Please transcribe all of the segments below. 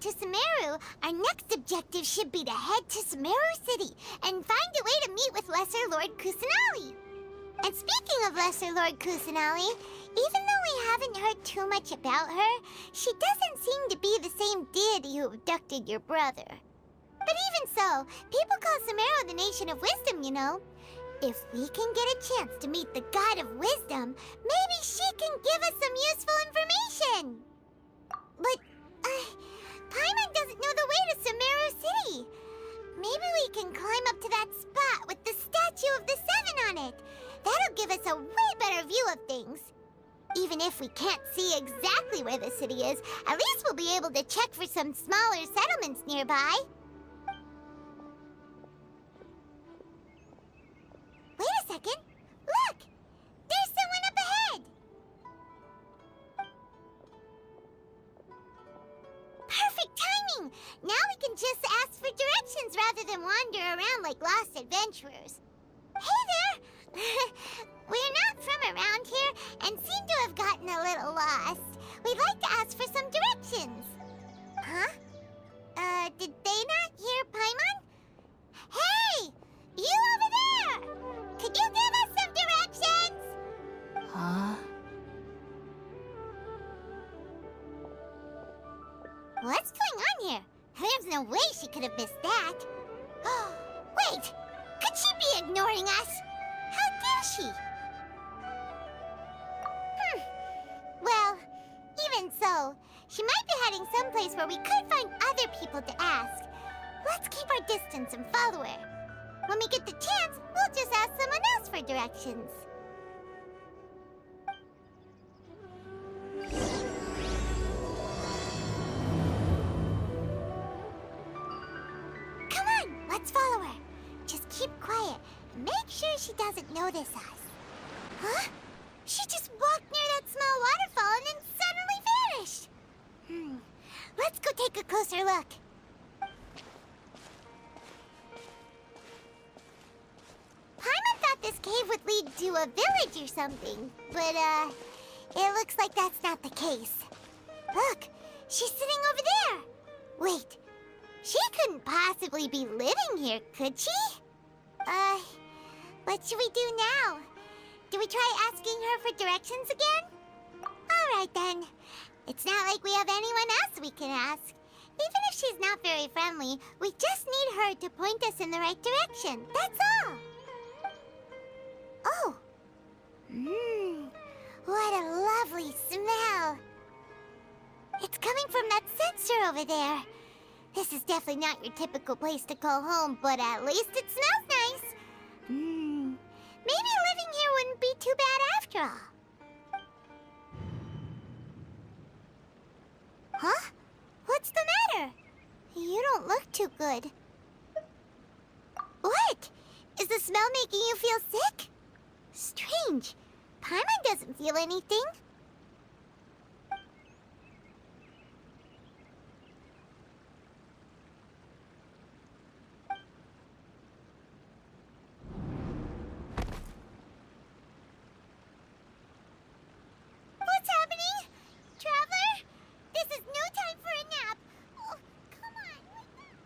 to Sumeru, our next objective should be to head to Sumeru City and find a way to meet with Lesser Lord Kusanali. And speaking of Lesser Lord Kusanali, even though we haven't heard too much about her, she doesn't seem to be the same deity who abducted your brother. But even so, people call Sumeru the Nation of Wisdom, you know. If we can get a chance to meet the God of Wisdom, maybe she can give us some useful information. But, Paimon doesn't know the way to Sumeru City. Maybe we can climb up to that spot with the statue of the Seven on it. That'll give us a way better view of things. Even if we can't see exactly where the city is, at least we'll be able to check for some smaller settlements nearby. Wait a second. Look! There's someone up ahead! Perfect timing! Now we can just ask for directions rather than wander around like lost adventurers. Hey there! We're not from around here and seem to have gotten a little lost. We'd like to ask for some directions. Huh? Did they not hear Paimon? Hey! You over there! Could you give us some directions? Huh? What's going on here? There's no way she could have missed that. Wait! Could she be ignoring us? How dare she? Well, even so, she might be heading someplace where we could find other people to ask. Let's keep our distance and follow her. When we get the chance, we'll just ask someone else for directions. Come on, let's follow her. Just keep quiet and make sure she doesn't notice us. Huh? She just walked near that small waterfall and then suddenly vanished. Let's go take a closer look. Paimon thought this cave would lead to a village or something, but, it looks like that's not the case. Look, she's sitting over there. Wait, she couldn't possibly be living here, could she? What should we do now? Do we try asking her for directions again? All right, then. It's not like we have anyone else we can ask. Even if she's not very friendly, we just need her to point us in the right direction. That's all. Oh. What a lovely smell. It's coming from that sensor over there. This is definitely not your typical place to call home, but at least it smells nice. Maybe living here wouldn't be too bad after all. Huh? What's the matter? You don't look too good. What? Is the smell making you feel sick? Strange. Paimon doesn't feel anything. What's happening? Traveler? This is no time for a nap. Oh, come on, wake up.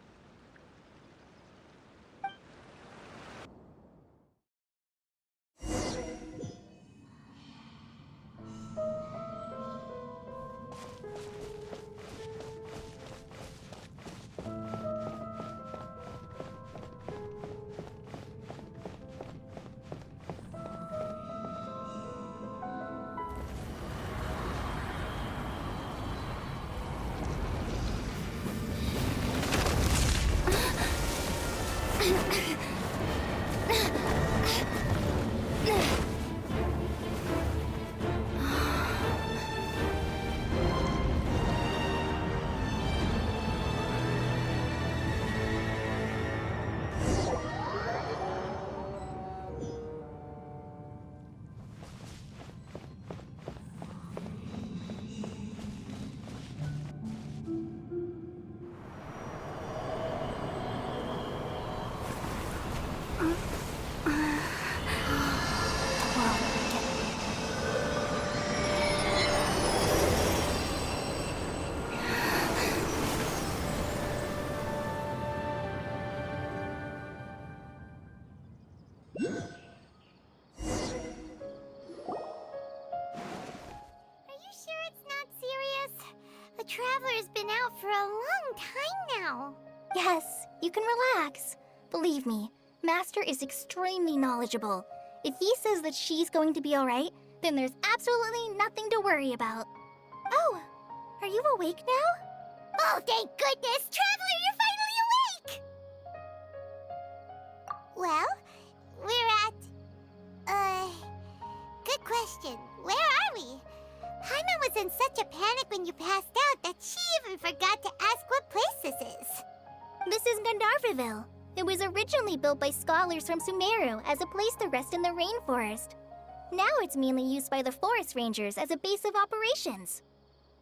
Traveler's been out for a long time now. Yes, you can relax. Believe me, Master is extremely knowledgeable. If he says that she's going to be alright, then there's absolutely nothing to worry about. Oh, are you awake now? Oh, thank goodness! Traveler, you're finally awake! Well, we're at... Good question. Where are we? Paimon was in such a panic when you passed out that she even forgot to ask what place this is. This is Gandharvaville. It was originally built by scholars from Sumeru as a place to rest in the rainforest. Now it's mainly used by the forest rangers as a base of operations.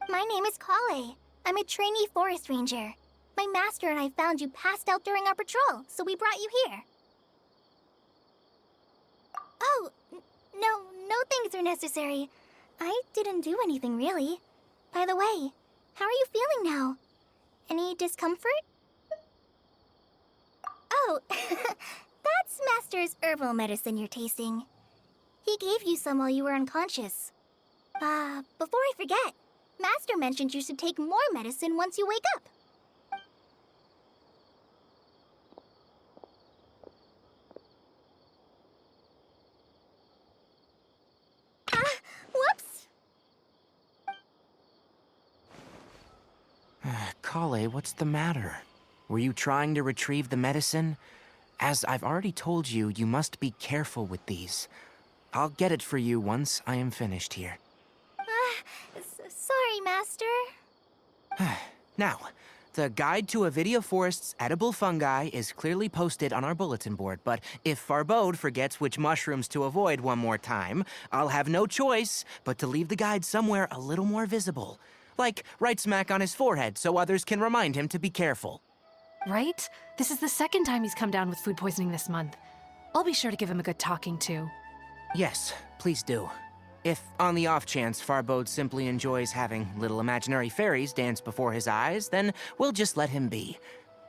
My name is Kale. I'm a trainee forest ranger. My master and I found you passed out during our patrol, so we brought you here. Oh, no thanks are necessary. I didn't do anything, really. By the way, how are you feeling now? Any discomfort? Oh, that's Master's herbal medicine you're tasting. He gave you some while you were unconscious. Before I forget, Master mentioned you should take more medicine once you wake up. Whoops! Kale, what's the matter? Were you trying to retrieve the medicine? As I've already told you, you must be careful with these. I'll get it for you once I am finished here. Sorry, Master. Now, the Guide to Avidia Forest's edible fungi is clearly posted on our bulletin board, but if Farbode forgets which mushrooms to avoid one more time, I'll have no choice but to leave the guide somewhere a little more visible. Like right smack on his forehead so others can remind him to be careful. Right? This is the second time he's come down with food poisoning this month. I'll be sure to give him a good talking to. Yes, please do. If, on the off chance, Farbode simply enjoys having little imaginary fairies dance before his eyes, then we'll just let him be.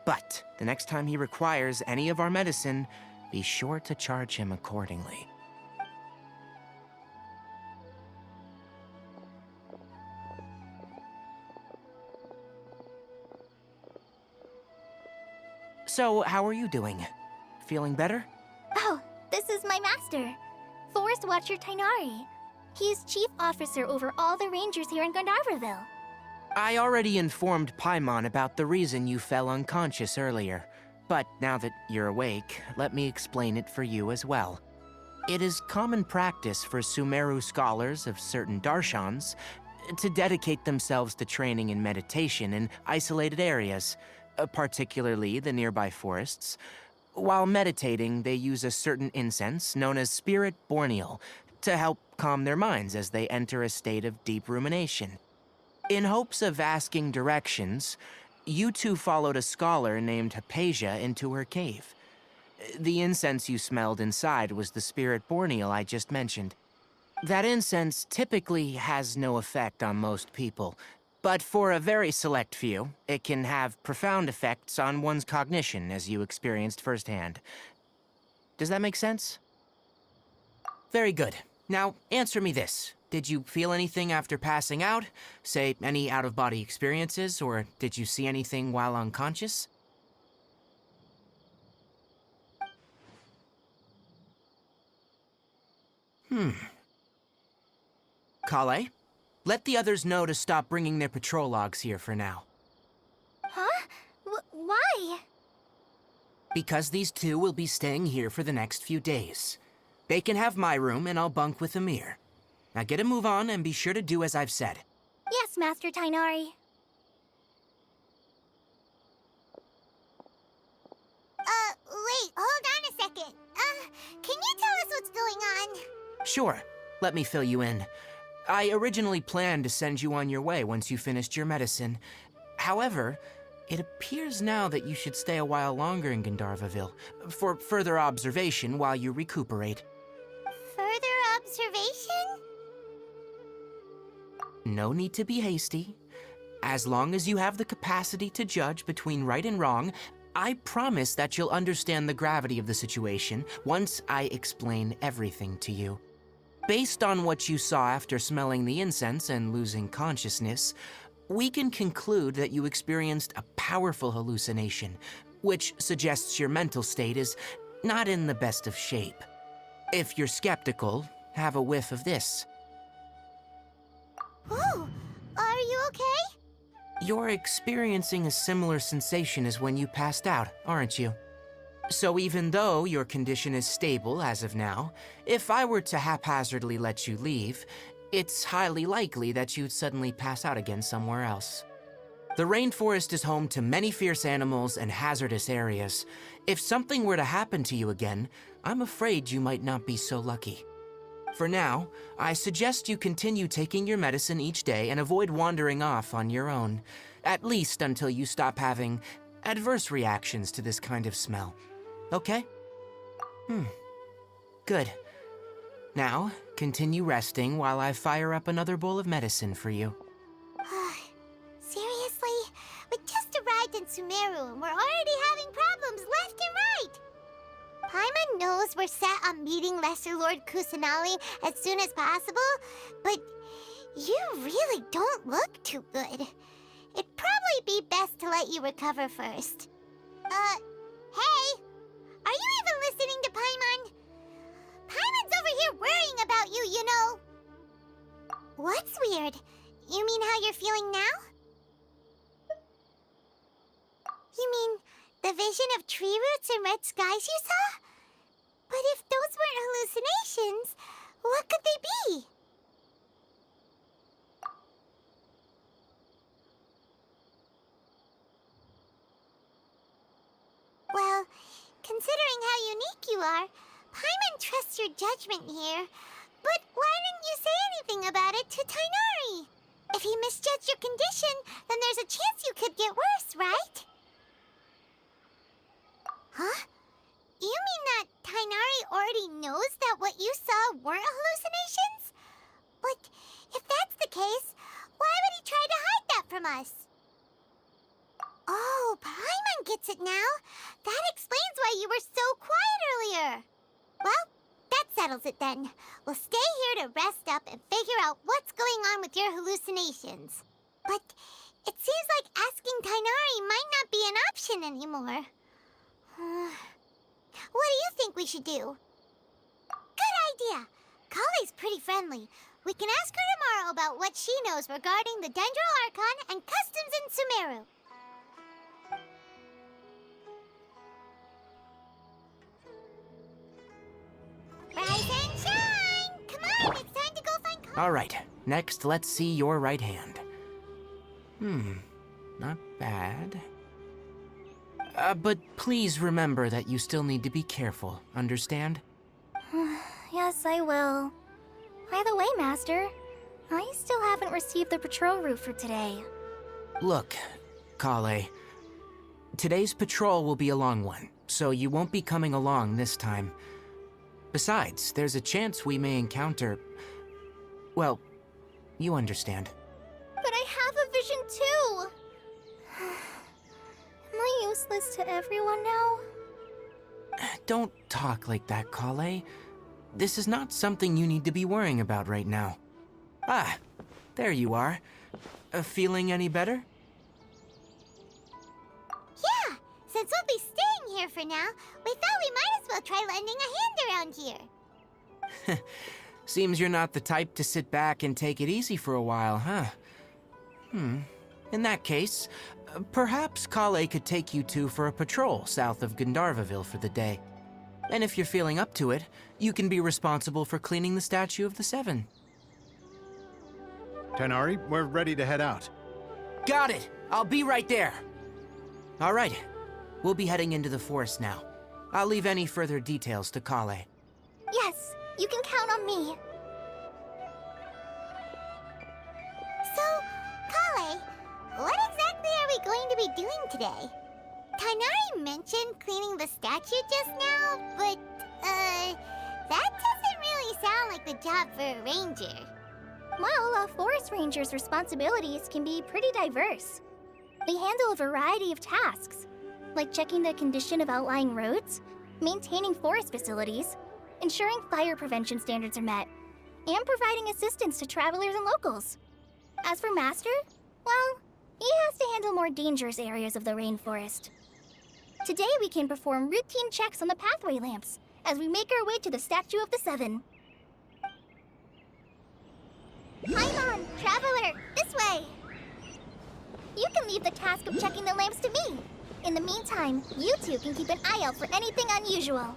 But the next time he requires any of our medicine, be sure to charge him accordingly. So, how are you doing? Feeling better? Oh, this is my master, Forest Watcher Tainari. He is chief officer over all the rangers here in Gandharvaville. I already informed Paimon about the reason you fell unconscious earlier. But now that you're awake, let me explain it for you as well. It is common practice for Sumeru scholars of certain darshans to dedicate themselves to training in meditation in isolated areas, particularly the nearby forests. While meditating, they use a certain incense known as Spirit Borneal to help calm their minds as they enter a state of deep rumination. In hopes of asking directions, you two followed a scholar named Hypatia into her cave. The incense you smelled inside was the Spirit Borneal I just mentioned. That incense typically has no effect on most people, but for a very select few, it can have profound effects on one's cognition, as you experienced firsthand. Does that make sense? Very good. Now, answer me this. Did you feel anything after passing out? Say, any out-of-body experiences, or did you see anything while unconscious? Kale, let the others know to stop bringing their patrol logs here for now. Huh? Why? Because these two will be staying here for the next few days. They can have my room, and I'll bunk with Amir. Now get a move on, and be sure to do as I've said. Yes, Master Tainari. Wait, hold on a second. Can you tell us what's going on? Sure, let me fill you in. I originally planned to send you on your way once you finished your medicine. However, it appears now that you should stay a while longer in Gandharvaville for further observation while you recuperate. Further observation? No need to be hasty. As long as you have the capacity to judge between right and wrong, I promise that you'll understand the gravity of the situation once I explain everything to you. Based on what you saw after smelling the incense and losing consciousness, we can conclude that you experienced a powerful hallucination, which suggests your mental state is not in the best of shape. If you're skeptical, have a whiff of this. Ooh, are you okay? You're experiencing a similar sensation as when you passed out, aren't you? So even though your condition is stable as of now, if I were to haphazardly let you leave, it's highly likely that you'd suddenly pass out again somewhere else. The rainforest is home to many fierce animals and hazardous areas. If something were to happen to you again, I'm afraid you might not be so lucky. For now, I suggest you continue taking your medicine each day and avoid wandering off on your own, at least until you stop having adverse reactions to this kind of smell. Okay? Good. Now, continue resting while I fire up another bowl of medicine for you. Seriously? We just arrived in Sumeru and we're already having problems left and right! Paimon knows we're set on meeting Lesser Lord Kusanali as soon as possible, but you really don't look too good. It'd probably be best to let you recover first. Hey! Are you even listening to Paimon? Paimon's over here worrying about you, you know. What's weird? You mean how you're feeling now? You mean the vision of tree roots and red skies you saw? But if those weren't hallucinations, what could they be? Well, considering how unique you are, Paimon trusts your judgment here. But why didn't you say anything about it to Tighnari? If he misjudged your condition, then there's a chance you could get worse, right? Huh? You mean that Tighnari already knows that what you saw weren't hallucinations? But if that's the case, why would he try to hide that from us? Oh, Paimon gets it now. That explains why you were so quiet earlier. Well, that settles it then. We'll stay here to rest up and figure out what's going on with your hallucinations. But it seems like asking Tighnari might not be an option anymore. What do you think we should do? Good idea. Kale's pretty friendly. We can ask her tomorrow about what she knows regarding the Dendro Archon and customs in Sumeru. Rise and shine! Come on, it's time to go find Kale. All right, next let's see your right hand. Not bad. But please remember that you still need to be careful, understand? Yes, I will. By the way, Master, I still haven't received the patrol route for today. Look, Kale, today's patrol will be a long one, so you won't be coming along this time. Besides, there's a chance we may encounter... well, you understand. But I have a vision too! Am I useless to everyone now? Don't talk like that, Kale. This is not something you need to be worrying about right now. Ah, there you are. Feeling any better? Yeah, since we'll be staying here for now, we thought we might as well try lending a hand around here. Seems you're not the type to sit back and take it easy for a while, huh? In that case, perhaps Kale could take you two for a patrol south of Gandharvaville for the day. And if you're feeling up to it, you can be responsible for cleaning the Statue of the Seven. Tighnari, we're ready to head out. Got it! I'll be right there! All right, we'll be heading into the forest now. I'll leave any further details to Kale. Yes, you can count on me. So, Kale, what exactly are we going to be doing today? Tighnari mentioned cleaning the statue just now, but, that doesn't really sound like the job for a ranger. Well, a forest ranger's responsibilities can be pretty diverse. They handle a variety of tasks, like checking the condition of outlying roads, maintaining forest facilities, ensuring fire prevention standards are met, and providing assistance to travelers and locals. As for Master, Well, he has to handle more dangerous areas of the rainforest. Today we can perform routine checks on the pathway lamps as we make our way to the Statue of the Seven. Paimon, Traveler, this way! You can leave the task of checking the lamps to me. In the meantime, you two can keep an eye out for anything unusual.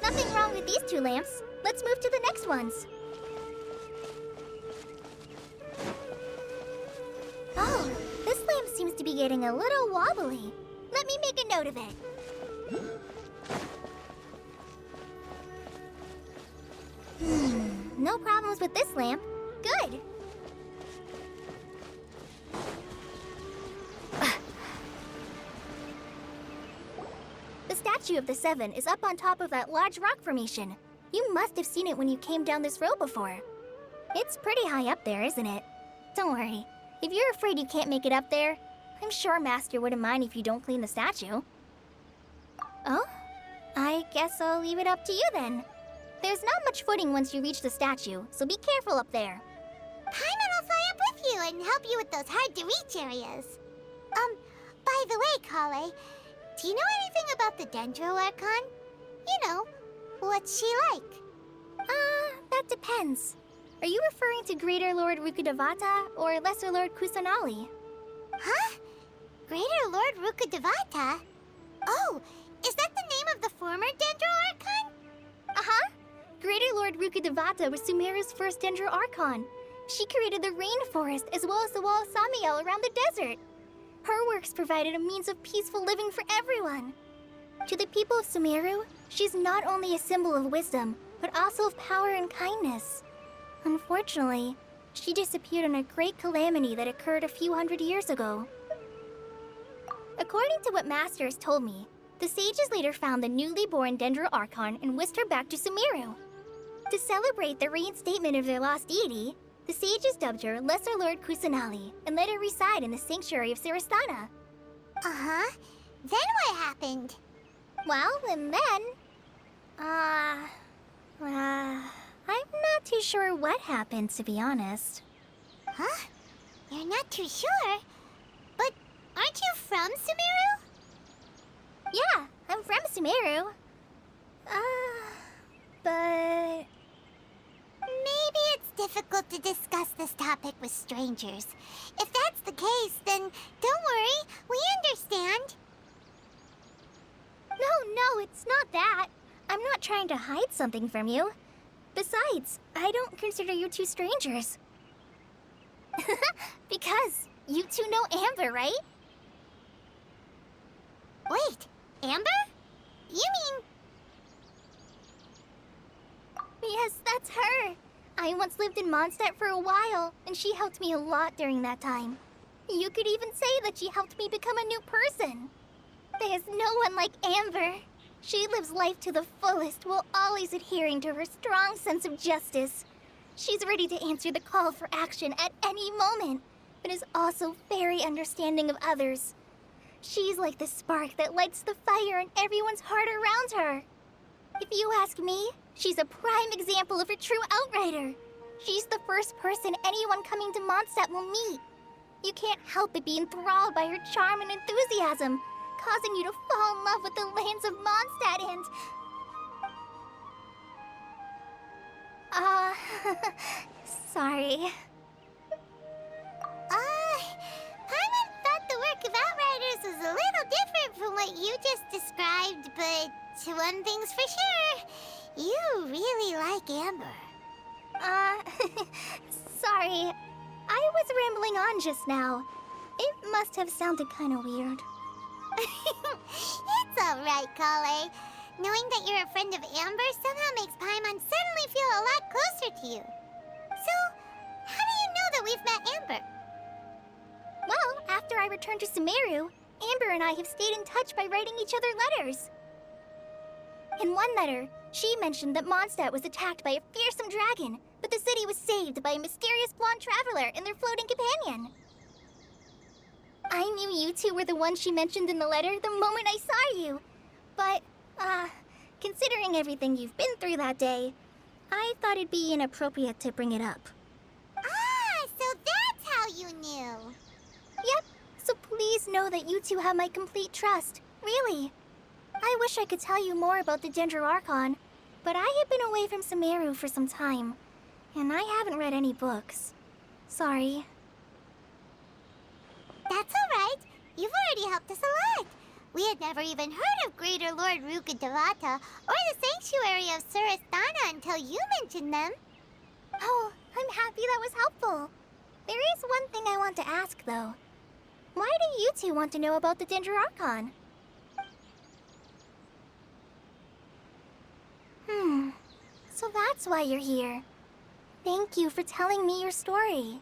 Nothing wrong with these two lamps. Let's move to the next ones. Oh, this lamp seems to be getting a little wobbly. Let me make a note of it. No problems with this lamp. Good. The Statue of the Seven is up on top of that large rock formation. You must have seen it when you came down this road before. It's pretty high up there, isn't it? Don't worry. If you're afraid you can't make it up there, I'm sure Master wouldn't mind if you don't clean the statue. Oh? I guess I'll leave it up to you then. There's not much footing once you reach the statue, so be careful up there. Paimon will fly up with you and help you with those hard-to-reach areas. By the way, Kale, do you know anything about the Dendro Archon? You know, what's she like? That depends. Are you referring to Greater Lord Rukkhadevata or Lesser Lord Kusanali? Huh? Greater Lord Rukkhadevata? Oh, is that the name of the former Dendro Archon? Uh-huh. Greater Lord Rukkhadevata was Sumeru's first Dendro Archon. She created the rainforest as well as the wall of Samiel around the desert. Her works provided a means of peaceful living for everyone. To the people of Sumeru, she's not only a symbol of wisdom, but also of power and kindness. Unfortunately, she disappeared in a great calamity that occurred a few hundred years ago. According to what Master has told me, the sages later found the newly born Dendro Archon and whisked her back to Sumeru. To celebrate the reinstatement of their lost deity, the sages dubbed her Lesser Lord Kusanali and let her reside in the sanctuary of Siristana. Uh-huh. Then what happened? Well, and then... I'm not too sure what happened, to be honest. Huh? You're not too sure? But aren't you from Sumeru? Yeah, I'm from Sumeru. But... Maybe it's difficult to discuss this topic with strangers. If that's the case, then don't worry, we understand. No, it's not that. I'm not trying to hide something from you. Besides, I don't consider you two strangers. Because you two know Amber, right? Wait, Amber? You mean... Yes, that's her. I once lived in Mondstadt for a while, and she helped me a lot during that time. You could even say that she helped me become a new person. There's no one like Amber. She lives life to the fullest while always adhering to her strong sense of justice. She's ready to answer the call for action at any moment, but is also very understanding of others. She's like the spark that lights the fire in everyone's heart around her. If you ask me, she's a prime example of a true outrider. She's the first person anyone coming to Mondstadt will meet. You can't help but be enthralled by her charm and enthusiasm, causing you to fall in love with the lands of Mondstadt and... sorry. Paimon thought the work of Outriders was a little different from what you just described, but one thing's for sure, you really like Amber. Sorry. I was rambling on just now. It must have sounded kind of weird. It's alright, Kale. Knowing that you're a friend of Amber somehow makes Paimon suddenly feel a lot closer to you. So, how do you know that we've met Amber? Well, after I returned to Sumeru, Amber and I have stayed in touch by writing each other letters. In one letter, she mentioned that Mondstadt was attacked by a fearsome dragon, but the city was saved by a mysterious blonde traveler and their floating companion. I knew you two were the ones she mentioned in the letter the moment I saw you. But, considering everything you've been through that day, I thought it'd be inappropriate to bring it up. Ah, so that's how you knew. Please know that you two have my complete trust. Really. I wish I could tell you more about the Ginger Archon, but I have been away from Sumeru for some time, and I haven't read any books. Sorry. That's alright. You've already helped us a lot. We had never even heard of Greater Lord Rukkhadevata or the Sanctuary of Surasthana until you mentioned them. Oh, I'm happy that was helpful. There is one thing I want to ask, though. Why do you two want to know about the Ginger Archon? So that's why you're here. Thank you for telling me your story.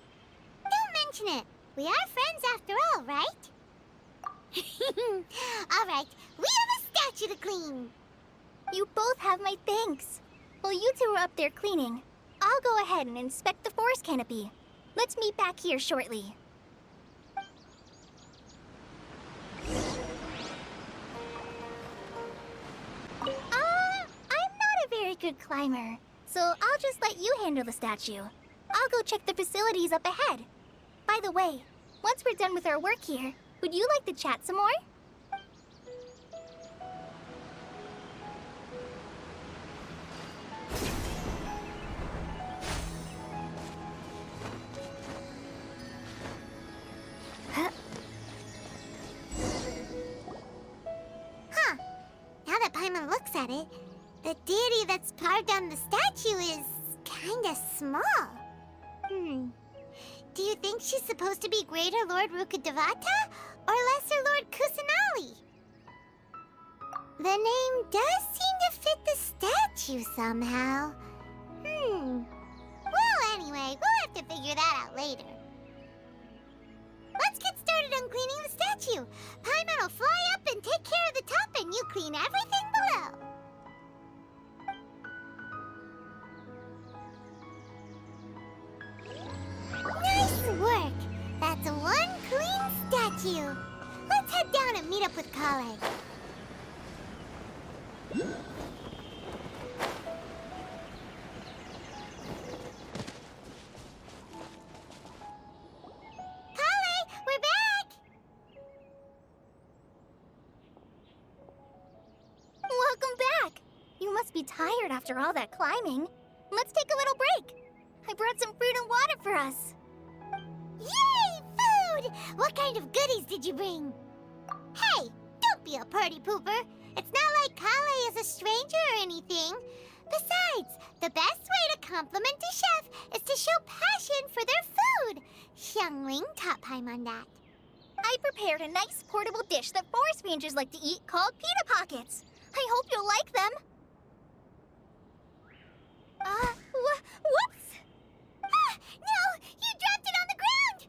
Don't mention it. We are friends after all, right? Alright, we have a statue to clean. You both have my thanks. While you two are up there cleaning, I'll go ahead and inspect the forest canopy. Let's meet back here shortly. I'm not a very good climber, so I'll just let you handle the statue. I'll go check the facilities up ahead. By the way, once we're done with our work here, would you like to chat some more? Huh. Now that Paimon looks at it, the deity that's carved on the statue is kinda small. Do you think she's supposed to be Greater Lord Rukkhadevata or Lesser Lord Kusanali? The name does seem to fit the statue somehow. Well, anyway, we'll have to figure that out later. Let's get started on cleaning the statue. Paimon will fly up and take care of the top, and you clean everything below. Nice work! That's one clean statue. Let's head down and meet up with Kale. Kale, we're back! Welcome back! You must be tired after all that climbing. Let's take a little break. I brought some fruit and water for us. Yay, food! What kind of goodies did you bring? Hey, don't be a party pooper. It's not like Kale is a stranger or anything. Besides, the best way to compliment a chef is to show passion for their food. Xiangling taught Paimon that. I prepared a nice portable dish that forest rangers like to eat called pita pockets. I hope you'll like them. Whoops! No! You dropped it on the ground!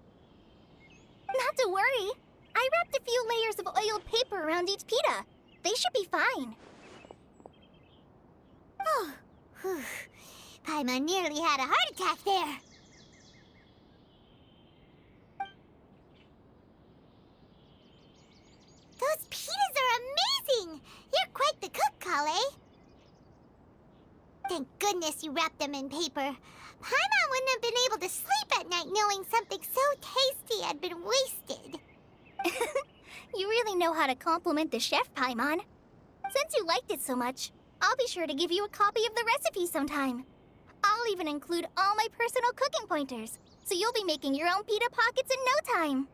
Not to worry. I wrapped a few layers of oiled paper around each pita. They should be fine. Oh, whew. Paimon nearly had a heart attack there. Those pitas are amazing! You're quite the cook, Kale. Thank goodness you wrapped them in paper. Paimon wouldn't have been able to sleep at night knowing something so tasty had been wasted. You really know how to compliment the chef, Paimon. Since you liked it so much, I'll be sure to give you a copy of the recipe sometime. I'll even include all my personal cooking pointers, so you'll be making your own pita pockets in no time.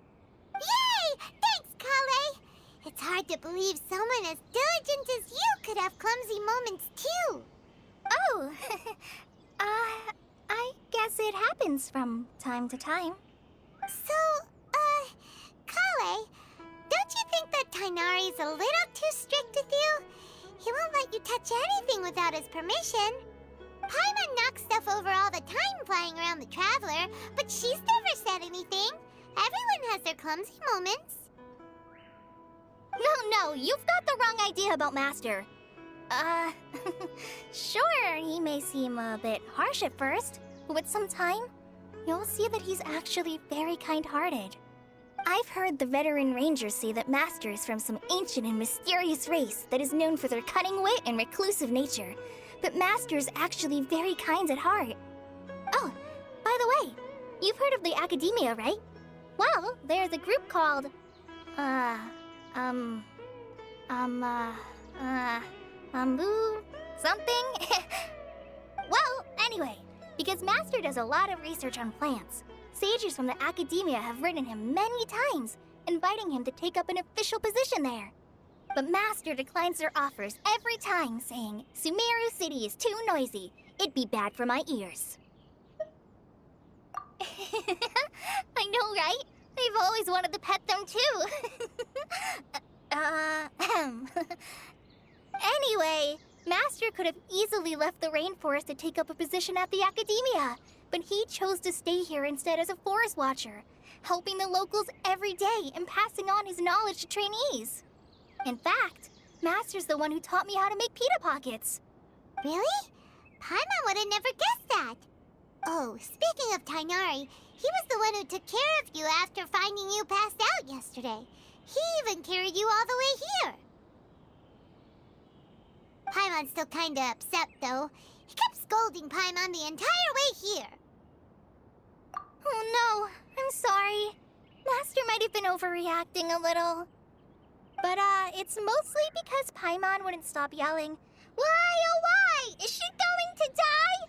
Yay! Thanks, Kale! It's hard to believe someone as diligent as you could have clumsy moments, too. Oh, I guess it happens from time to time. So, Kale, don't you think that Tainari's a little too strict with you? He won't let you touch anything without his permission. Paimon knocks stuff over all the time flying around the Traveler, but she's never said anything. Everyone has their clumsy moments. No, you've got the wrong idea about Master. Sure, he may seem a bit harsh at first, but with some time, you'll see that he's actually very kind-hearted. I've heard the veteran rangers say that Master is from some ancient and mysterious race that is known for their cunning wit and reclusive nature, but Master's actually very kind at heart. Oh, by the way, you've heard of the Academia, right? Well, there's a group called Boo something? Well, anyway, because Master does a lot of research on plants, sages from the academia have written him many times, inviting him to take up an official position there. But Master declines their offers every time, saying, Sumeru City is too noisy. It'd be bad for my ears. I know, right? I've always wanted to pet them too. Anyway, Master could have easily left the rainforest to take up a position at the academia, but he chose to stay here instead as a forest watcher, helping the locals every day and passing on his knowledge to trainees. In fact, Master's the one who taught me how to make pita pockets. Really? Paimon would have never guessed that. Oh, speaking of Tainari, he was the one who took care of you after finding you passed out yesterday. He even carried you all the way here. Paimon's still kinda upset, though. He kept scolding Paimon the entire way here. Oh no, I'm sorry. Master might have been overreacting a little. But, it's mostly because Paimon wouldn't stop yelling, Why, oh why? Is she going to die?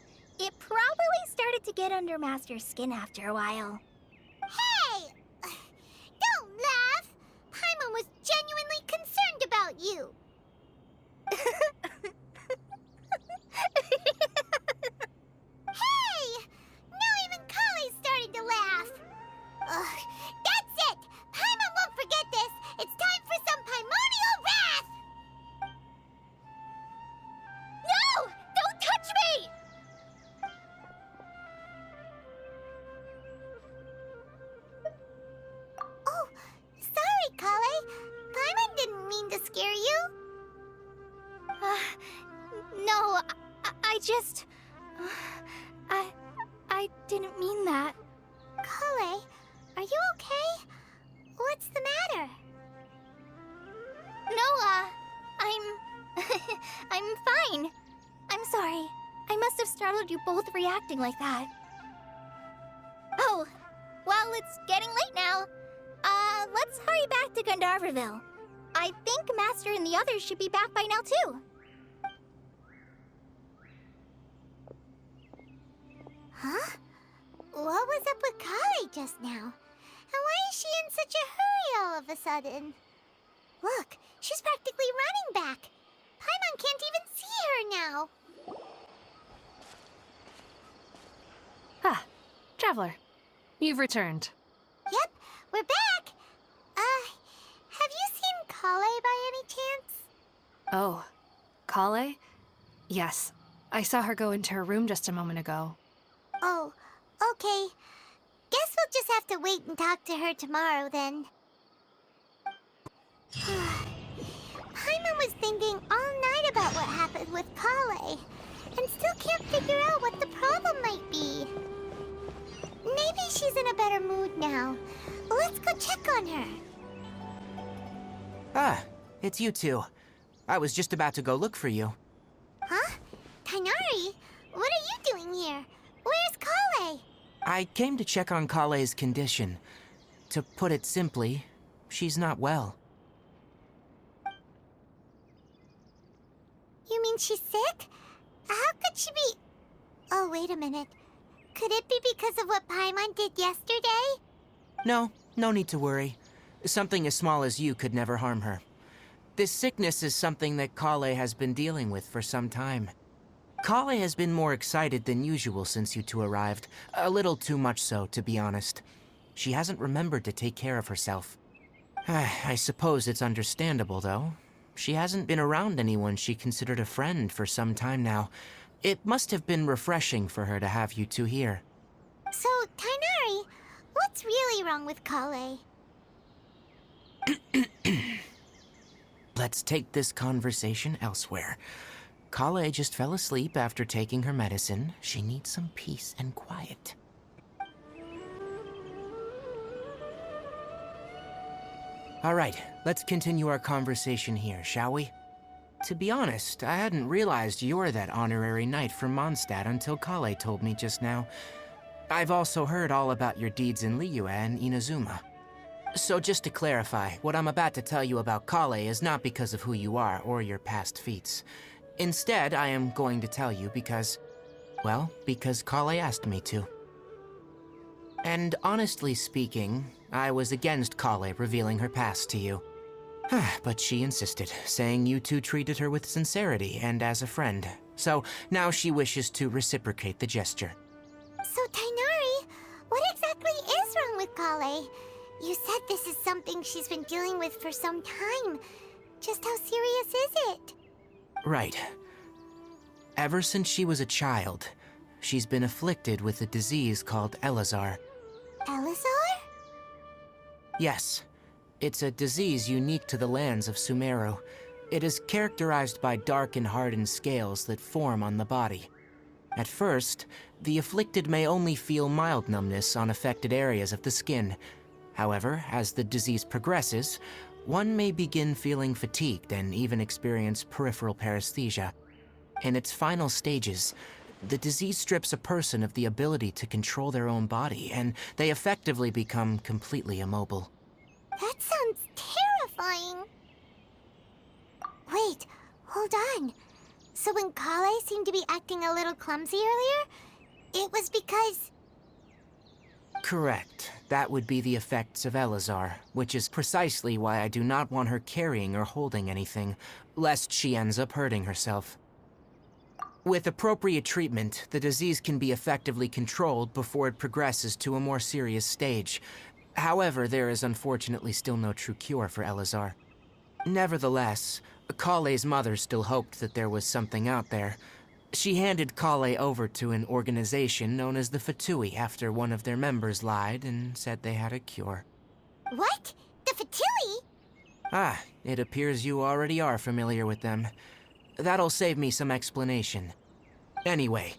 It probably started to get under Master's skin after a while. Hey! Don't laugh! Paimon was genuinely concerned about you. Hey! Now even Kale's starting to laugh. Ugh, that's it! Paimon won't forget this! It's time for some Paimonial wrath! No! Don't touch me! Oh, sorry, Kale. Paimon didn't mean to scare you. No, I just... I didn't mean that. Kale, are you okay? What's the matter? No, I'm fine. I'm sorry. I must have startled you both reacting like that. Oh, well, it's getting late now. Let's hurry back to Gandharville. I think Master and the others should be back by now, too. Huh? What was up with Kale just now? And why is she in such a hurry all of a sudden? Look, she's practically running back. Paimon can't even see her now. Ah, Traveler. You've returned. Yep, we're back. Have you seen Kale by any chance? Oh, Kale? Yes, I saw her go into her room just a moment ago. Oh, okay. Guess we'll just have to wait and talk to her tomorrow then. Paimon was thinking all night about what happened with Kale, and still can't figure out what the problem might be. Maybe she's in a better mood now. Let's go check on her. Ah, it's you two. I was just about to go look for you. Huh? Tainari? What are you doing here? Where's Kale? I came to check on Kale's condition. To put it simply, she's not well. You mean she's sick? How could she be... Oh, wait a minute. Could it be because of what Paimon did yesterday? No need to worry. Something as small as you could never harm her. This sickness is something that Kale has been dealing with for some time. Kale has been more excited than usual since you two arrived. A little too much so, to be honest. She hasn't remembered to take care of herself. I suppose it's understandable, though. She hasn't been around anyone she considered a friend for some time now. It must have been refreshing for her to have you two here. So, Tainari, what's really wrong with Kale? Let's take this conversation elsewhere. Kale just fell asleep after taking her medicine. She needs some peace and quiet. All right, let's continue our conversation here, shall we? To be honest, I hadn't realized you're that honorary knight from Mondstadt until Kale told me just now. I've also heard all about your deeds in Liyue and Inazuma. So just to clarify, what I'm about to tell you about Kale is not because of who you are or your past feats. Instead, I am going to tell you because, well, because Kale asked me to. And honestly speaking, I was against Kale revealing her past to you. But she insisted, saying you two treated her with sincerity and as a friend. So now she wishes to reciprocate the gesture. So, Tainari, what exactly is wrong with Kale? You said this is something she's been dealing with for some time. Just how serious is it? Right. Ever since she was a child, she's been afflicted with a disease called Elazar. Elazar? Yes. It's a disease unique to the lands of Sumeru. It is characterized by dark and hardened scales that form on the body. At first, the afflicted may only feel mild numbness on affected areas of the skin. However, as the disease progresses, one may begin feeling fatigued and even experience peripheral paresthesia. In its final stages, the disease strips a person of the ability to control their own body, and they effectively become completely immobile. That sounds terrifying. Wait, hold on. So when Kale seemed to be acting a little clumsy earlier, it was because... Correct. That would be the effects of Elazar, which is precisely why I do not want her carrying or holding anything, lest she ends up hurting herself. With appropriate treatment, the disease can be effectively controlled before it progresses to a more serious stage. However, there is unfortunately still no true cure for Elazar. Nevertheless, Kale's mother still hoped that there was something out there. She handed Kale over to an organization known as the F2P after one of their members lied and said they had a cure. What? The Fatui? Ah, it appears you already are familiar with them. That'll save me some explanation. Anyway,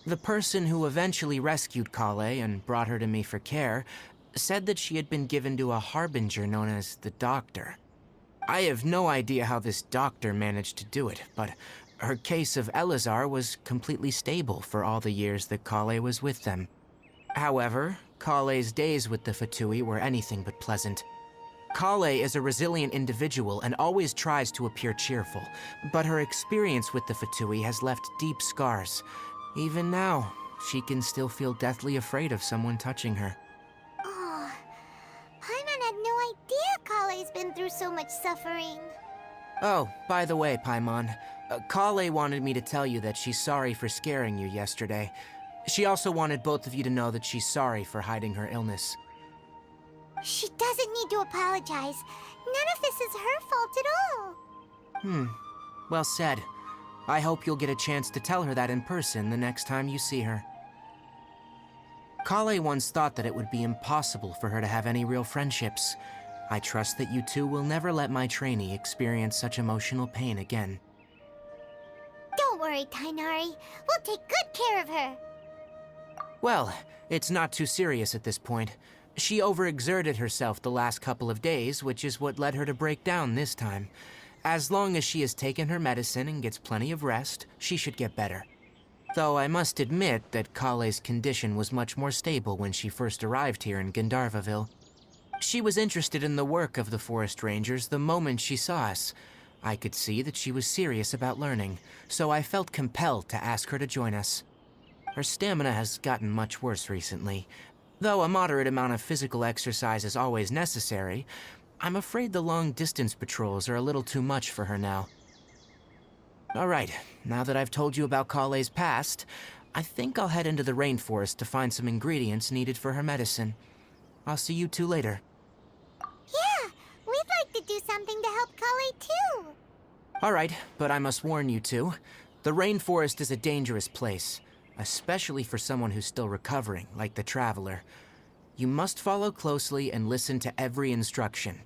the person who eventually rescued Kale and brought her to me for care said that she had been given to a harbinger known as the Doctor. I have no idea how this doctor managed to do it, but her case of Elazar was completely stable for all the years that Kale was with them. However, Kale's days with the F2P were anything but pleasant. Kale is a resilient individual and always tries to appear cheerful, but her experience with the F2P has left deep scars. Even now, she can still feel deathly afraid of someone touching her. Oh, Paimon had no idea Kale's been through so much suffering. Oh, by the way, Paimon, Kale wanted me to tell you that she's sorry for scaring you yesterday. She also wanted both of you to know that she's sorry for hiding her illness. She doesn't need to apologize. None of this is her fault at all. Well said. I hope you'll get a chance to tell her that in person the next time you see her. Kale once thought that it would be impossible for her to have any real friendships. I trust that you two will never let my trainee experience such emotional pain again. Don't worry, Tainari. We'll take good care of her. Well, it's not too serious at this point. She overexerted herself the last couple of days, which is what led her to break down this time. As long as she has taken her medicine and gets plenty of rest, she should get better. Though I must admit that Kale's condition was much more stable when she first arrived here in Gandharvaville. She was interested in the work of the forest rangers the moment she saw us. I could see that she was serious about learning, so I felt compelled to ask her to join us. Her stamina has gotten much worse recently. Though a moderate amount of physical exercise is always necessary, I'm afraid the long-distance patrols are a little too much for her now. Alright, now that I've told you about Kale's past, I think I'll head into the rainforest to find some ingredients needed for her medicine. I'll see you two later. Yeah, we'd like to do something to help Kale too. Alright, but I must warn you two. The rainforest is a dangerous place, especially for someone who's still recovering, like the Traveler. You must follow closely and listen to every instruction.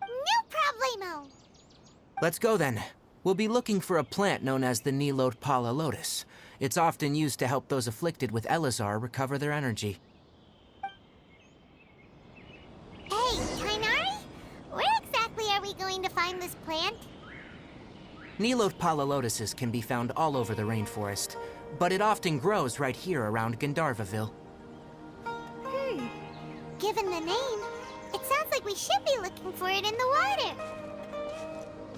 No problemo. Let's go then. We'll be looking for a plant known as the Nilotpala lotus. It's often used to help those afflicted with Elazar recover their energy. Hey, Tainari? Where exactly are we going to find this plant? Nilotpala lotuses can be found all over the rainforest, but it often grows right here around Gandharvaville. Given the name, It sounds like we should be looking for it in the water.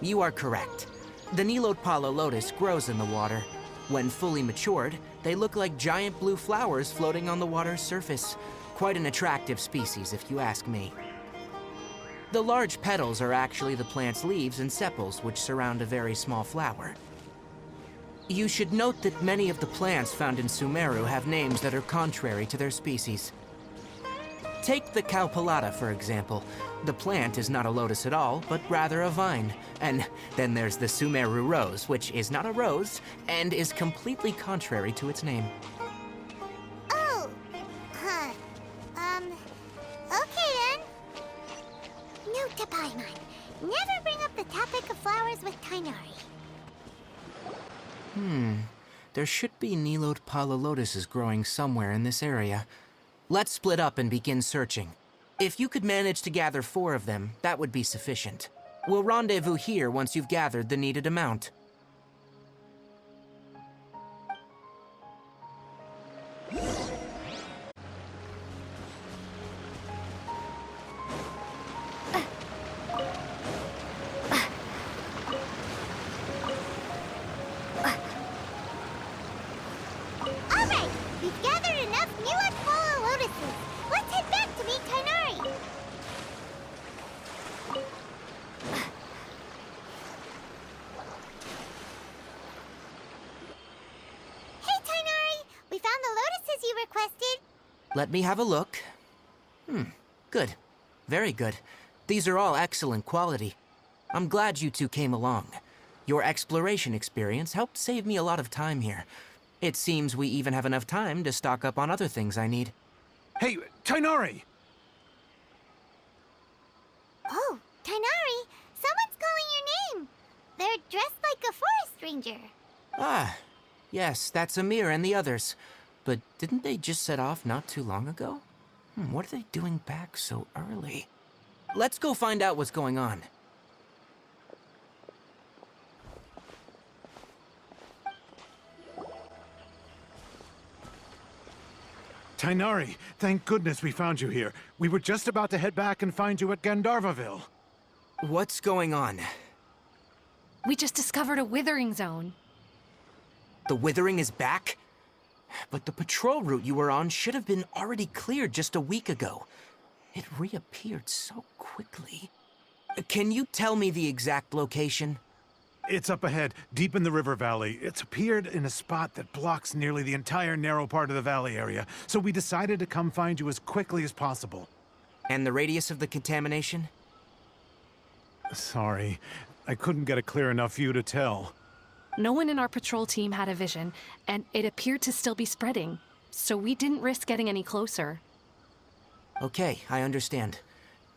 You are correct. The Nilotpala lotus grows in the water. When fully matured, they look like giant blue flowers floating on the water's surface. Quite an attractive species, if you ask me. The large petals are actually the plant's leaves and sepals, which surround a very small flower. You should note that many of the plants found in Sumeru have names that are contrary to their species. Take the Cowpelata, for example. The plant is not a lotus at all, but rather a vine. And then there's the Sumeru rose, which is not a rose, and is completely contrary to its name. Oh, huh. Okay then. Note to Paimon. Never bring up the topic of flowers with Kainari. There should be Nilotpala lotuses growing somewhere in this area. Let's split up and begin searching. If you could manage to gather 4 of them, that would be sufficient. We'll rendezvous here once you've gathered the needed amount. Alright, we've gathered enough Nilotpala lotuses. Let's head back to meet Kainari. Hey, Kainari! We found the lotuses you requested. Let me have a look. Good. Very good. These are all excellent quality. I'm glad you two came along. Your exploration experience helped save me a lot of time here. It seems we even have enough time to stock up on other things I need. Hey, Tainari! Oh, Kainari! Someone's calling your name. They're dressed like a forest ranger. Ah, yes, that's Amir and the others. But didn't they just set off not too long ago? What are they doing back so early? Let's go find out what's going on. Tainari, thank goodness we found you here. We were just about to head back and find you at Gandharvaville. What's going on? We just discovered a withering zone. The withering is back? But the patrol route you were on should have been already cleared just a week ago. It reappeared so quickly. Can you tell me the exact location? It's up ahead, deep in the river valley. It's appeared in a spot that blocks nearly the entire narrow part of the valley area, so we decided to come find you as quickly as possible. And the radius of the contamination? Sorry, I couldn't get a clear enough view to tell. No one in our patrol team had a vision, and it appeared to still be spreading. So we didn't risk getting any closer. Okay, I understand.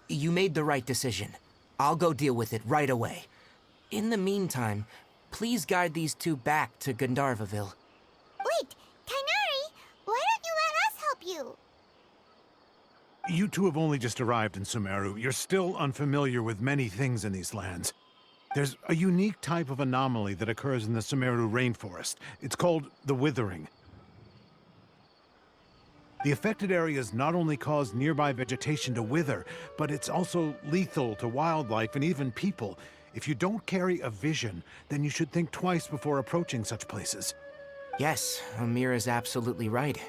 You made the right decision. I'll go deal with it right away. In the meantime, please guide these two back to Gandharvaville. Wait, Kainari! Why don't you let us help you? You two have only just arrived in Sumeru. You're still unfamiliar with many things in these lands. There's a unique type of anomaly that occurs in the Sumeru rainforest. It's called the withering. The affected areas not only cause nearby vegetation to wither, but it's also lethal to wildlife and even people. If you don't carry a vision, then you should think twice before approaching such places. Yes, Amir is absolutely right.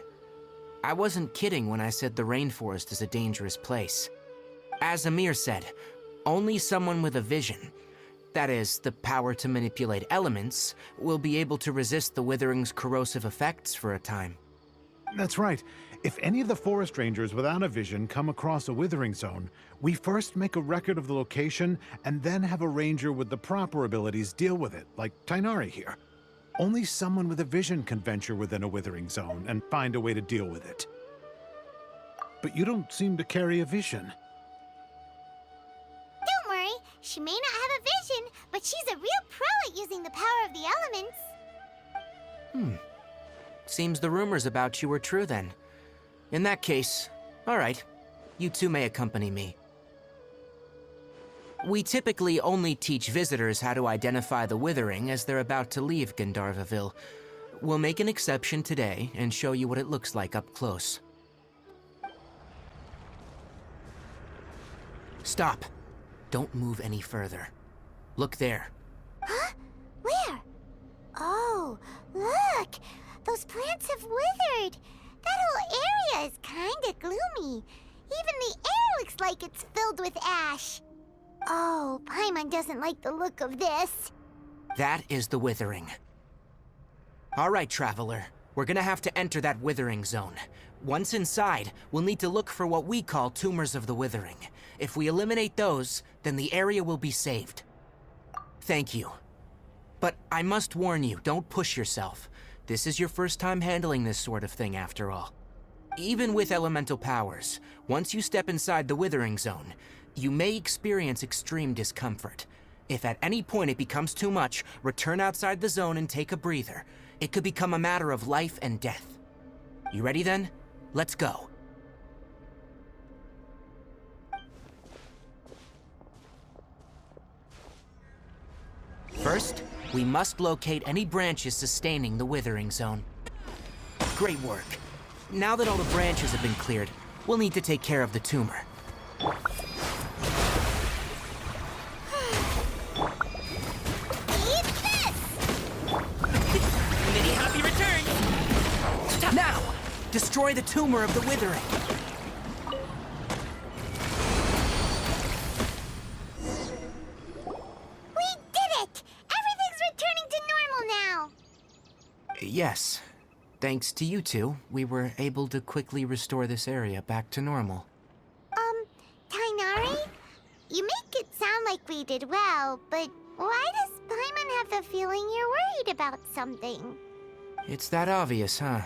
I wasn't kidding when I said the rainforest is a dangerous place. As Amir said, only someone with a vision, that is, the power to manipulate elements, will be able to resist the withering's corrosive effects for a time. That's right. If any of the forest rangers without a vision come across a withering zone, we first make a record of the location and then have a ranger with the proper abilities deal with it, like Tainari here. Only someone with a vision can venture within a withering zone and find a way to deal with it. But you don't seem to carry a vision. Don't worry, she may not have a vision, but she's a real pro at using the power of the elements. Seems the rumors about you are true then. In that case, all right, you two may accompany me. We typically only teach visitors how to identify the withering as they're about to leave Gandharvaville. We'll make an exception today and show you what it looks like up close. Stop. Don't move any further. Look there. Huh? Where? Oh, look! Those plants have withered! That whole area is kinda gloomy. Even the air looks like it's filled with ash. Oh, Paimon doesn't like the look of this. That is the withering. All right, Traveler. We're gonna have to enter that withering zone. Once inside, we'll need to look for what we call tumors of the withering. If we eliminate those, then the area will be saved. Thank you. But I must warn you, don't push yourself. This is your first time handling this sort of thing, after all. Even with elemental powers, once you step inside the withering zone, you may experience extreme discomfort. If at any point it becomes too much, return outside the zone and take a breather. It could become a matter of life and death. You ready then? Let's go. First, we must locate any branches sustaining the withering zone. Great work. Now that all the branches have been cleared, we'll need to take care of the tumor. Eat this! Many happy returns! Now! Destroy the tumor of the withering! We did it! Everything's returning to normal now! Yes. Thanks to you two, we were able to quickly restore this area back to normal. Tighnari? You make it sound like we did well, but why does Paimon have the feeling you're worried about something? It's that obvious, huh?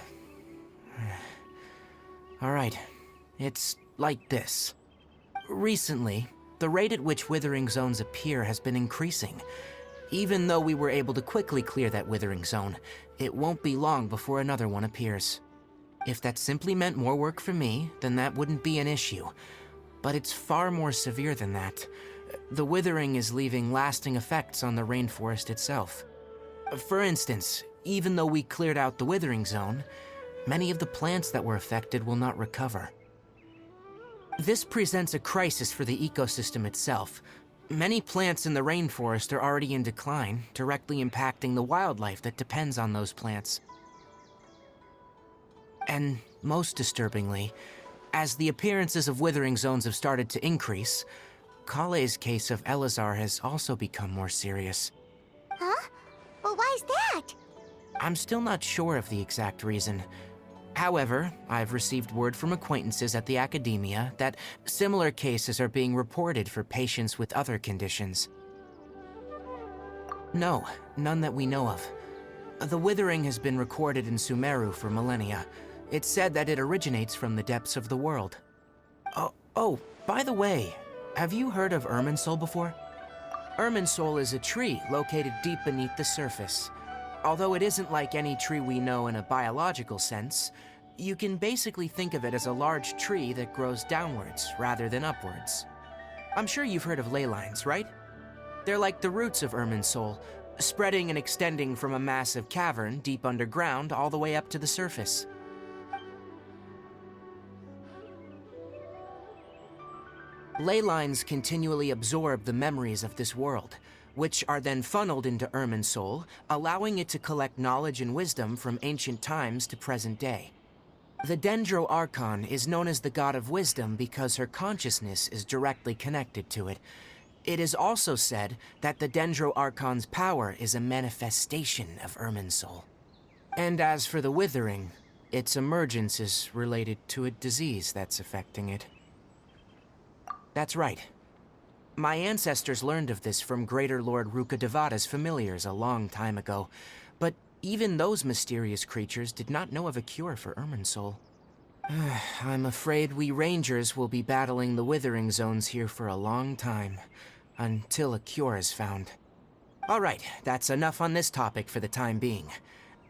Alright. It's like this. Recently, the rate at which withering zones appear has been increasing. Even though we were able to quickly clear that withering zone, it won't be long before another one appears. If that simply meant more work for me, then that wouldn't be an issue. But it's far more severe than that. The withering is leaving lasting effects on the rainforest itself. For instance, even though we cleared out the withering zone, many of the plants that were affected will not recover. This presents a crisis for the ecosystem itself. Many plants in the rainforest are already in decline, directly impacting the wildlife that depends on those plants. And most disturbingly, as the appearances of withering zones have started to increase, Kale's case of Elazar has also become more serious. Huh? Well, why's that? I'm still not sure of the exact reason. However, I've received word from acquaintances at the academia that similar cases are being reported for patients with other conditions. No, none that we know of. The withering has been recorded in Sumeru for millennia. It's said that it originates from the depths of the world. Oh, by the way, have you heard of Irminsul before? Irminsul is a tree located deep beneath the surface. Although it isn't like any tree we know in a biological sense, you can basically think of it as a large tree that grows downwards rather than upwards. I'm sure you've heard of ley lines, right? They're like the roots of Irminsul, spreading and extending from a massive cavern deep underground all the way up to the surface. Ley lines continually absorb the memories of this world, which are then funneled into Irminsul, allowing it to collect knowledge and wisdom from ancient times to present day. The Dendro Archon is known as the god of wisdom because her consciousness is directly connected to it. It is also said that the Dendro Archon's power is a manifestation of Irminsul. And as for the withering, its emergence is related to a disease that's affecting it. That's right. My ancestors learned of this from Greater Lord Rukkhadevata's familiars a long time ago, but even those mysterious creatures did not know of a cure for Irminsul. I'm afraid we Rangers will be battling the withering zones here for a long time, until a cure is found. Alright, that's enough on this topic for the time being.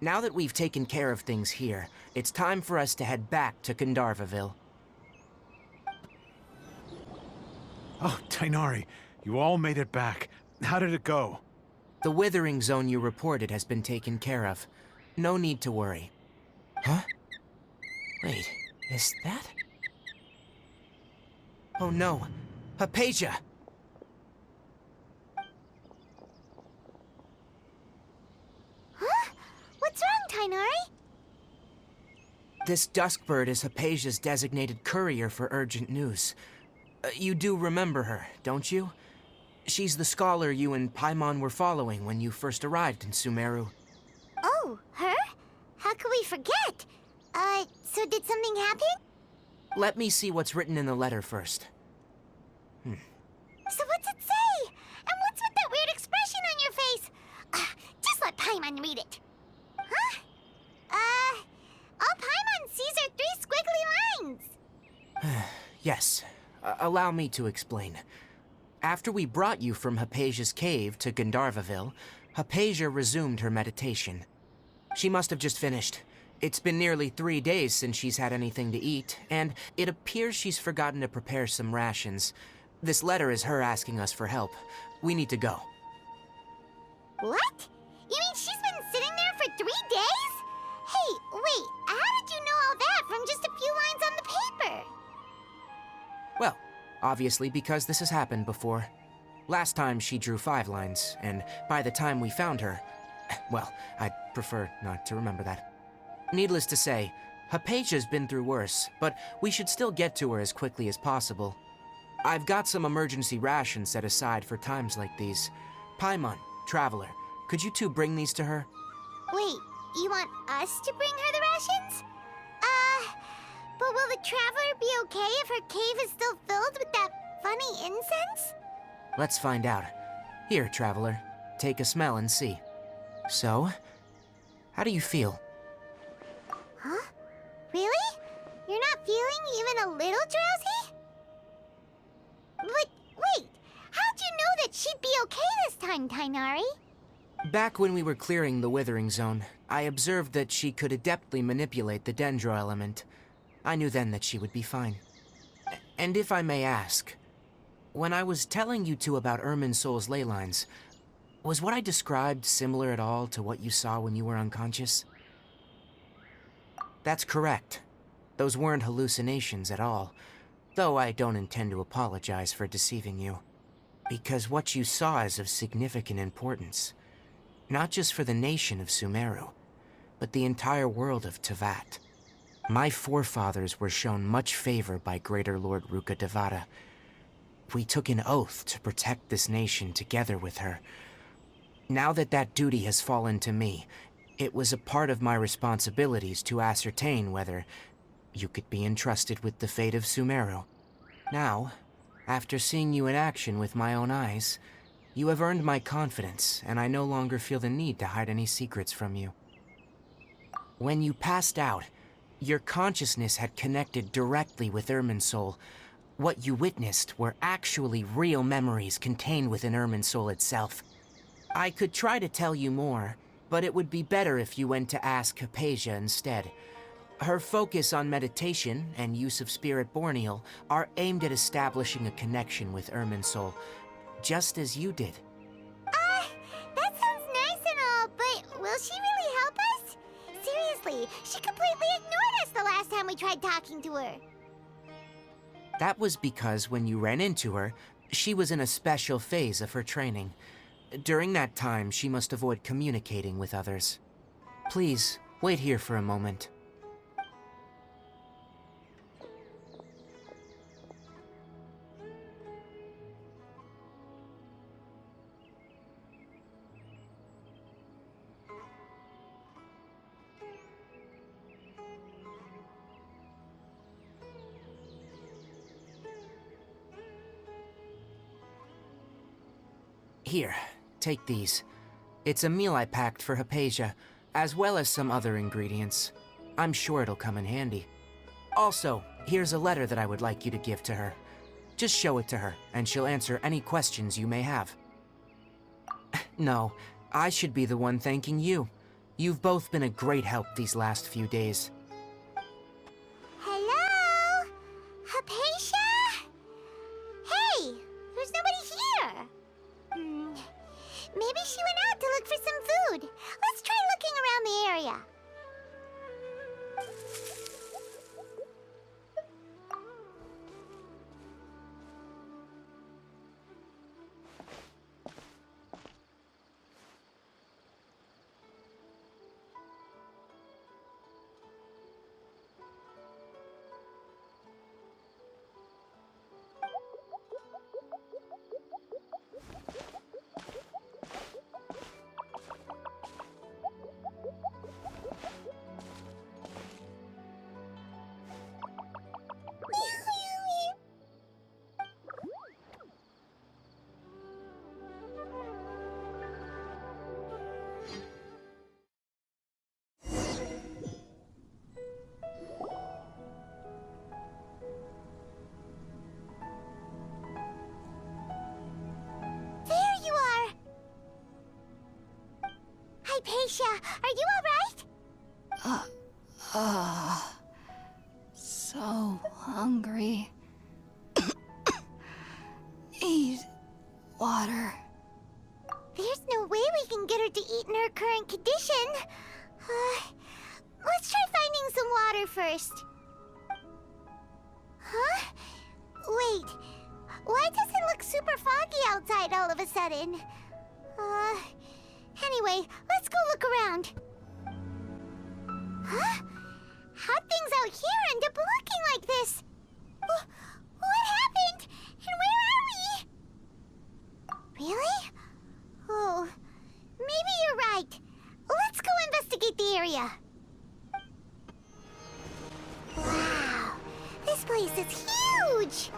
Now that we've taken care of things here, it's time for us to head back to Gandharvaville. Oh, Tighnari, you all made it back. How did it go? The withering zone you reported has been taken care of. No need to worry. Huh? Wait, is that? Oh no. Hypatia! Huh? What's wrong, Tainari? This Duskbird is Hypatia's designated courier for urgent news. You do remember her, don't you? She's the scholar you and Paimon were following when you first arrived in Sumeru. Oh, her? How could we forget? So did something happen? Let me see what's written in the letter first. So what's it say? And what's with that weird expression on your face? Just let Paimon read it. Huh? All Paimon sees are 3 squiggly lines. Yes, allow me to explain. After we brought you from Hypatia's cave to Gandharvaville, Hypatia resumed her meditation. She must have just finished. It's been nearly 3 days since she's had anything to eat, and it appears she's forgotten to prepare some rations. This letter is her asking us for help. We need to go. What? You mean she's been sitting there for 3 days? Hey, wait, how did you know all that from just a few lines on the paper? Well, obviously because this has happened before. Last time she drew 5 lines, and by the time we found her, well, I'd prefer not to remember that. Needless to say, Hypatia's been through worse, but we should still get to her as quickly as possible. I've got some emergency rations set aside for times like these. Paimon, Traveler, could you two bring these to her? Wait, you want us to bring her the rations? But will the Traveler be okay if her cave is still filled with that funny incense? Let's find out. Here, Traveler, take a smell and see. So, how do you feel? Huh? Really? You're not feeling even a little drowsy? But wait, how'd you know that she'd be okay this time, Tainari? Back when we were clearing the Withering Zone, I observed that she could adeptly manipulate the Dendro element. I knew then that she would be fine. And if I may ask, when I was telling you two about Irminsol's ley lines, was what I described similar at all to what you saw when you were unconscious? That's correct. Those weren't hallucinations at all, though I don't intend to apologize for deceiving you. Because what you saw is of significant importance. Not just for the nation of Sumeru, but the entire world of Tevat. My forefathers were shown much favor by Greater Lord Rukkhadevata. We took an oath to protect this nation together with her. Now that that duty has fallen to me, it was a part of my responsibilities to ascertain whether you could be entrusted with the fate of Sumeru. Now, after seeing you in action with my own eyes, you have earned my confidence, and I no longer feel the need to hide any secrets from you. When you passed out, your consciousness had connected directly with Irminsul. What you witnessed were actually real memories contained within Irminsul itself. I could try to tell you more, but it would be better if you went to ask Hypatia instead. Her focus on meditation and use of Spirit Borneal are aimed at establishing a connection with Irminsul, just as you did. That sounds nice and all, but will she really help us? Seriously, she completely ignored us the last time we tried talking to her. That was because when you ran into her, she was in a special phase of her training. During that time, she must avoid communicating with others. Please, wait here for a moment. Here, take these. It's a meal I packed for Hypatia, as well as some other ingredients. I'm sure it'll come in handy. Also, here's a letter that I would like you to give to her. Just show it to her, and she'll answer any questions you may have. No, I should be the one thanking you. You've both been a great help these last few days. Hello? Hypatia? Hey, there's nobody here. Maybe she went out to look for some food. Let's try looking around the area. Hypatia, are you alright? So hungry. Eat water. There's no way we can get her to eat in her current condition. Let's try finding some water first. Huh? Wait, why does it look super foggy outside all of a sudden? Anyway, let's go look around. Huh? How'd things out here end up looking like this? What happened? And where are we? Really? Oh, maybe you're right. Let's go investigate the area. Wow, this place is huge!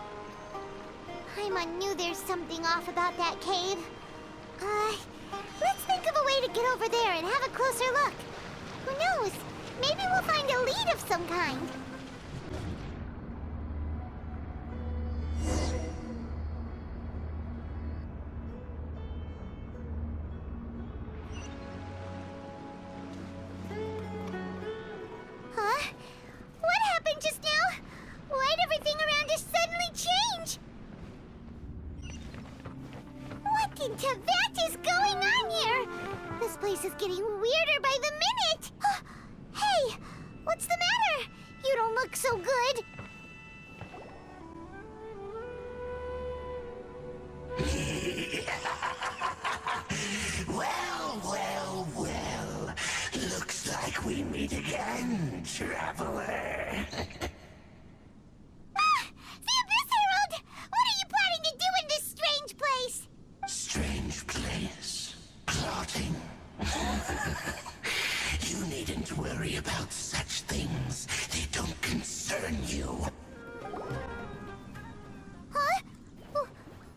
Paimon knew there's something off about that cave. Let's think of a way to get over there and have a closer look. Who knows? Maybe we'll find a lead of some kind. Huh? What happened just now? Why'd everything around us suddenly change? What in Tibet is going on here? This place is getting weirder by the minute. Hey, what's the matter? You don't look so good. Well. Looks like we meet again, traveler. The Abyss Herald! What are you planning to do in this strange place? Strange place. Plotting. You needn't worry about such things. They don't concern you. Huh?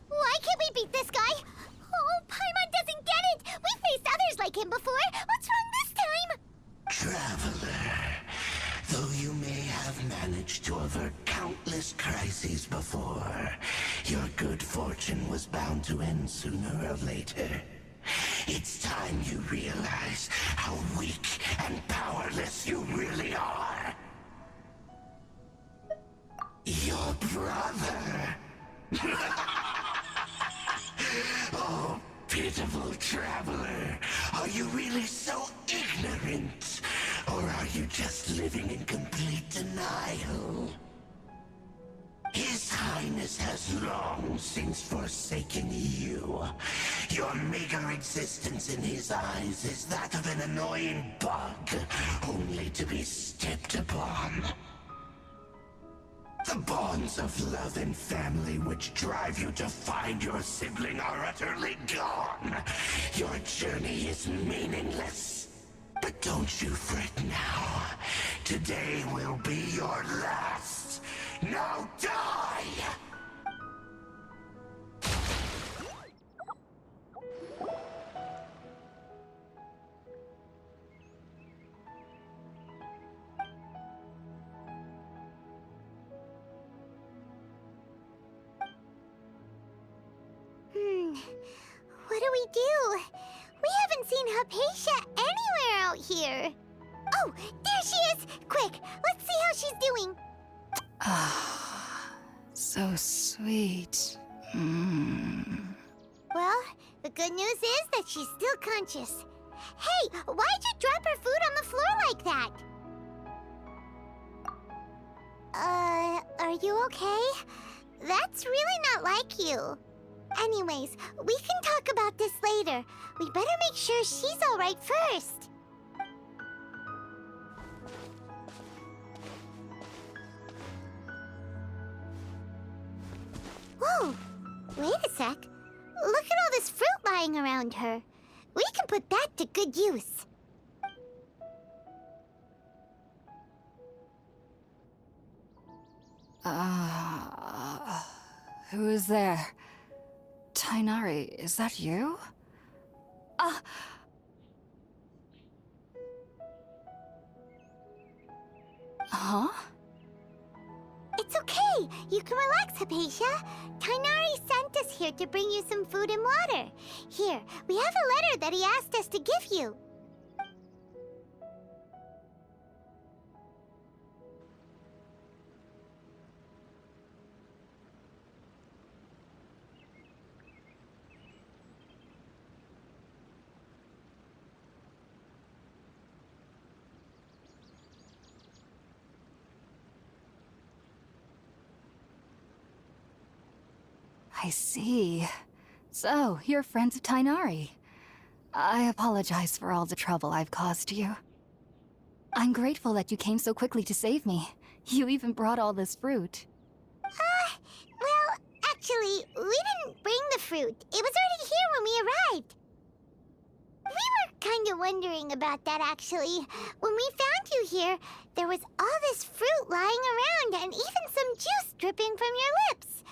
Why can't we beat this guy? Oh, Paimon doesn't get it! We faced others like him before! What's wrong this time? Traveler, though you may have managed to avert countless crises before, your good fortune was bound to end sooner or later. It's time you realize how weak and powerless you really are. Your brother. Oh, pitiful traveler. Are you really so ignorant? Or are you just living in complete denial? His Highness has long since forsaken you. Your meager existence in his eyes is that of an annoying bug, only to be stepped upon. The bonds of love and family which drive you to find your sibling are utterly gone. Your journey is meaningless. But don't you fret now. Today will be your last. Now die! What do we do? We haven't seen Hypatia anywhere out here. Oh, there she is! Quick, let's see how she's doing. So sweet. Well, the good news is that she's still conscious. Hey, why'd you drop her food on the floor like that? Are you okay? That's really not like you. Anyways, we can talk about this later. We better make sure she's alright first. Whoa! Wait a sec. Look at all this fruit lying around her. We can put that to good use. Who is there? Tainari, is that you? Huh? It's okay. You can relax, Hypatia. Tainari sent us here to bring you some food and water. Here, we have a letter that he asked us to give you. I see. So, you're friends of Tainari. I apologize for all the trouble I've caused you. I'm grateful that you came so quickly to save me. You even brought all this fruit. Well, actually, we didn't bring the fruit. It was already here when we arrived. We were kind of wondering about that, actually. When we found you here, there was all this fruit lying around and even some juice dripping from your lips.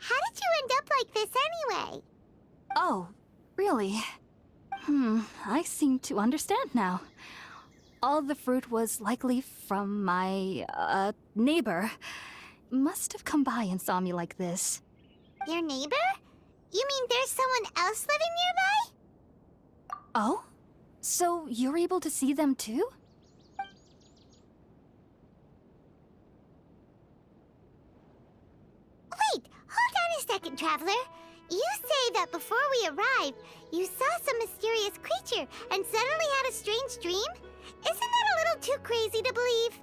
How did you end up like this anyway? Oh, really? I seem to understand now. All the fruit was likely from my, neighbor. Must have come by and saw me like this. Your neighbor? You mean there's someone else living nearby? Oh? So you're able to see them too? Wait, hold on a second, Traveler. You say that before we arrived, you saw some mysterious creature and suddenly had a strange dream? Isn't that a little too crazy to believe?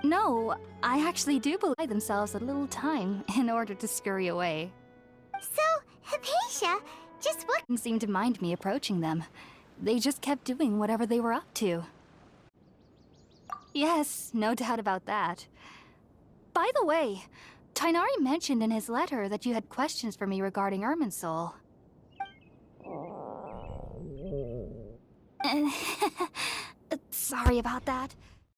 No, I actually do believe themselves a little time in order to scurry away. So, Hypatia, just what Didn't seem to mind me approaching them. They just kept doing whatever they were up to. Yes, no doubt about that. By the way, Tainari mentioned in his letter that you had questions for me regarding Irminsul. Sorry about that.